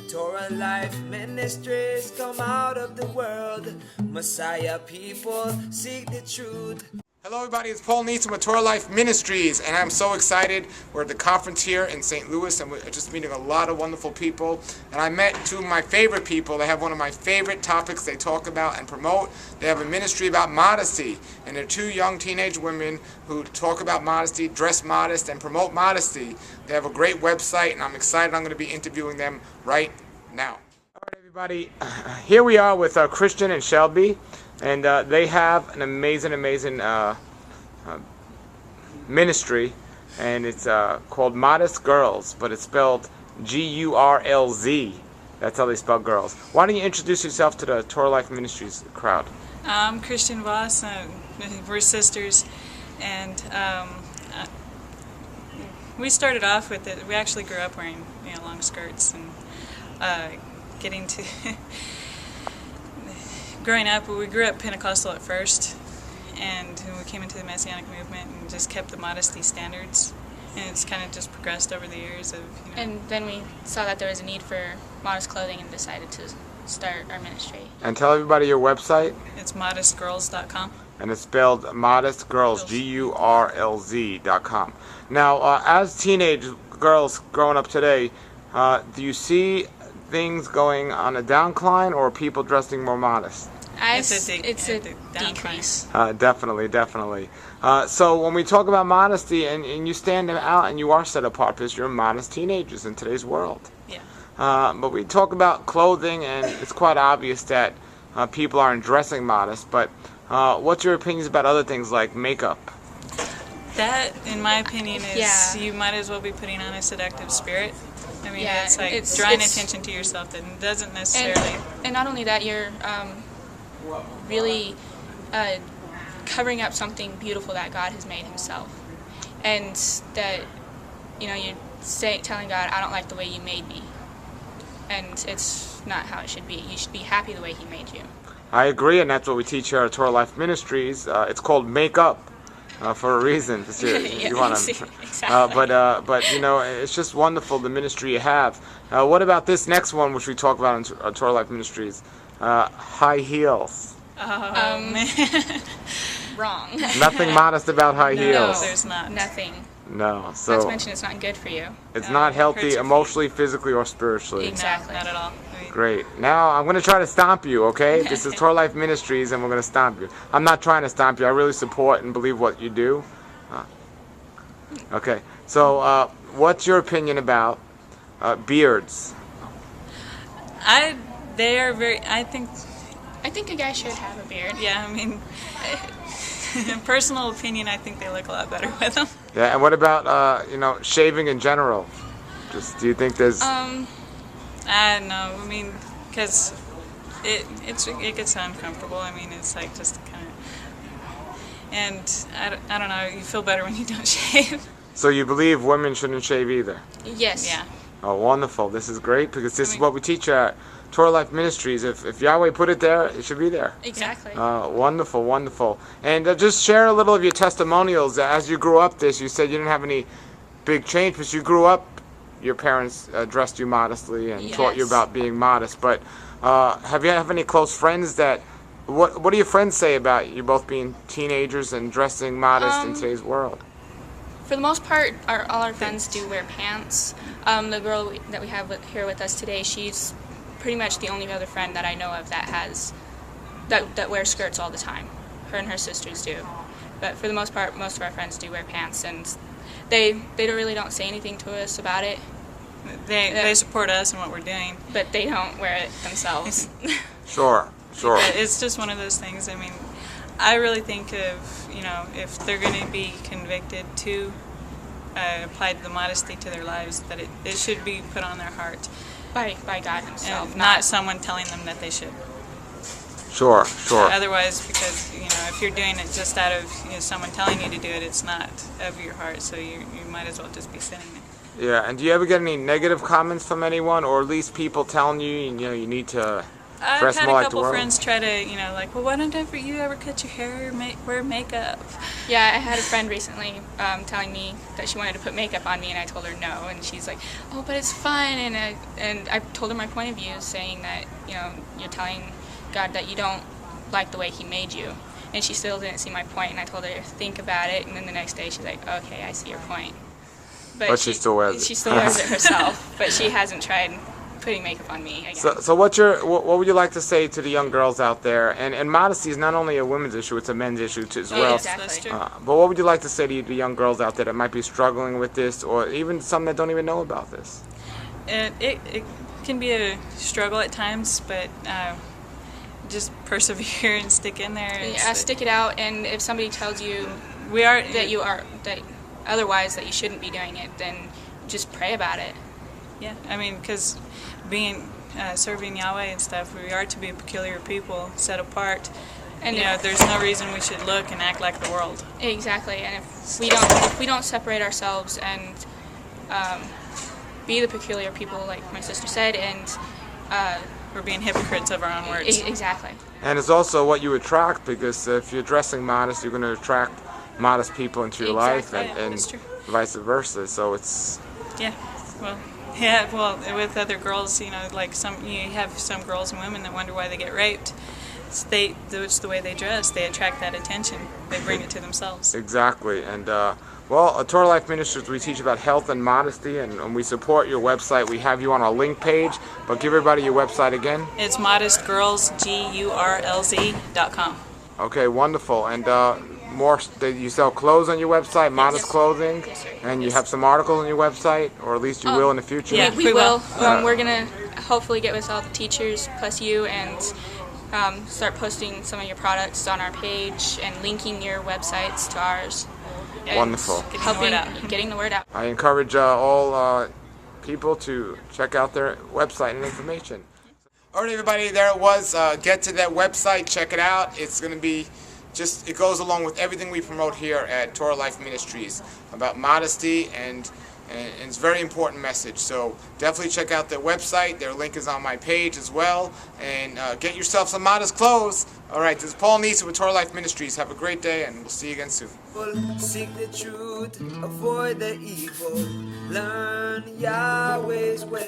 Torah Life Ministries come out of the world. Messiah people seek the truth. Hello everybody, it's Paul Neeson with Torah Life Ministries, and I'm so excited. We're at the conference here in St. Louis, and we're just meeting a lot of wonderful people. And I met two of my favorite people. They have one of my favorite topics they talk about and promote. They have a ministry about modesty, and they're two young teenage women who talk about modesty, dress modest, and promote modesty. They have a great website, and I'm excited. I'm going to be interviewing them right now. All right, everybody, here we are with Christian and Shelby. And they have an amazing ministry, and it's called Modest Girls, but it's spelled G-U-R-L-Z. That's how they spell girls. Why don't you introduce yourself to the Torah Life Ministries crowd? I'm Christian Voss. We're sisters, and we started off with it. We actually grew up wearing long skirts and getting to... Growing up, we grew up Pentecostal at first, and we came into the Messianic movement and just kept the modesty standards, and it's kind of just progressed over the years of, And then we saw that there was a need for modest clothing and decided to start our ministry. And tell everybody your website. It's modestgirls.com. And it's spelled Modest Girls, G-U-R-L-Z.com. Now, as teenage girls growing up today, do you see things going on a downcline, or are people dressing more modest? It's a decrease. Definitely. So when we talk about modesty, and you stand out and you are set apart because you're modest teenagers in today's world. Yeah. But we talk about clothing, and it's quite obvious that people aren't dressing modest. But what's your opinions about other things like makeup? That, in my opinion, is you might as well be putting on a seductive spirit. I mean, it's like drawing attention to yourself that doesn't necessarily... And not only that, you're really covering up something beautiful that God has made himself. And that, you're telling God, I don't like the way you made me. And it's not how it should be. You should be happy the way he made you. I agree, and that's what we teach here at Torah Life Ministries. It's called Make Up. For a reason, you want to. Exactly. But it's just wonderful the ministry you have. What about this next one, which we talk about in Torah Life Ministries? High heels. Man. Wrong. Nothing modest about high heels. No, there's not. Nothing. No. So not to mention, it's not good for you. It's not healthy emotionally, physically, or spiritually. Exactly. No, not at all. Great. Now I'm going to try to stomp you, okay? This is Torah Life Ministries, and we're going to stomp you. I'm not trying to stomp you. I really support and believe what you do. Okay. So what's your opinion about beards? I think a guy should have a beard. Yeah, I mean, in personal opinion, I think they look a lot better with them. Yeah, and what about shaving in general? Do you think there's... I don't know. I mean, because it gets uncomfortable. I mean, it's like just kind of, and I don't know. You feel better when you don't shave. So you believe women shouldn't shave either? Yes. Yeah. Oh, wonderful. This is great, because this is what we teach at Torah Life Ministries. If Yahweh put it there, it should be there. Exactly. Wonderful. And just share a little of your testimonials. As you grew up you said you didn't have any big change, but you grew up, your parents dressed you modestly and taught you about being modest. But have any close friends that... What do your friends say about you both being teenagers and dressing modest in today's world? For the most part, all our friends do wear pants. The girl that we have here with us today, she's pretty much the only other friend that I know of that wears skirts all the time. Her and her sisters do. But for the most part, most of our friends do wear pants, and they really don't say anything to us about it. They support us in what we're doing, but they don't wear it themselves. Sure. It's just one of those things. I mean, I really think of, if they're going to be convicted to apply the modesty to their lives, that it should be put on their heart by God himself, and not someone telling them that they should. Sure. Otherwise, because if you're doing it just out of someone telling you to do it, it's not of your heart. So you might as well just be sinning it. Yeah, and do you ever get any negative comments from anyone, or at least people telling you, you need to I've dress had more a like the couple world? friends try to, like, well, why don't you ever cut your hair or wear makeup? Yeah, I had a friend recently telling me that she wanted to put makeup on me, and I told her no, and she's like, "Oh, but it's fun," and I told her my point of view, saying that you're telling God that you don't like the way He made you, and she still didn't see my point, and I told her to think about it, and then the next day she's like, "Okay, I see your point," But she still wears it. She still wears it herself, but she hasn't tried putting makeup on me again. So what would you like to say to the young girls out there? And modesty is not only a women's issue; it's a men's issue too, as well. Exactly. That's true. But what would you like to say to the young girls out there that might be struggling with this, or even some that don't even know about this? It can be a struggle at times, but just persevere and stick in there. Yeah, stick it out, and if somebody tells you that otherwise that you shouldn't be doing it, then just pray about it. Yeah, I mean, because being serving Yahweh and stuff, we are to be a peculiar people, set apart. And there's no reason we should look and act like the world. Exactly, and if we don't separate ourselves and be the peculiar people, like my sister said, and We're being hypocrites of our own words. Exactly. And it's also what you attract, because if you're dressing modest, you're going to attract modest people into your life, Exactly. and That's true. vice versa. So it's Yeah, well, with other girls, you have some girls and women that wonder why they get raped. It's the way they dress. They attract that attention. They bring it to themselves. exactly. And at Torah Life Ministries, we teach about health and modesty, and we support your website. We have you on our link page, but give everybody your website again. It's modestgirls.com. Okay, wonderful. And you sell clothes on your website, modest clothing, Yes, sir. and you have some articles on your website, or at least you will in the future. Yeah. We We will. will. We're gonna hopefully get with all the teachers plus you and start posting some of your products on our page and linking your websites to ours. And Wonderful. Getting the word out. I encourage all people to check out their website and information. All right, everybody, there it was. Get to that website, check it out. It's going to be it goes along with everything we promote here at Torah Life Ministries about modesty, and it's a very important message. So definitely check out their website. Their link is on my page as well. And get yourself some modest clothes. All right, this is Paul Neeson with Torah Life Ministries. Have a great day, and we'll see you again soon. Seek the truth, avoid the evil, learn Yahweh's way.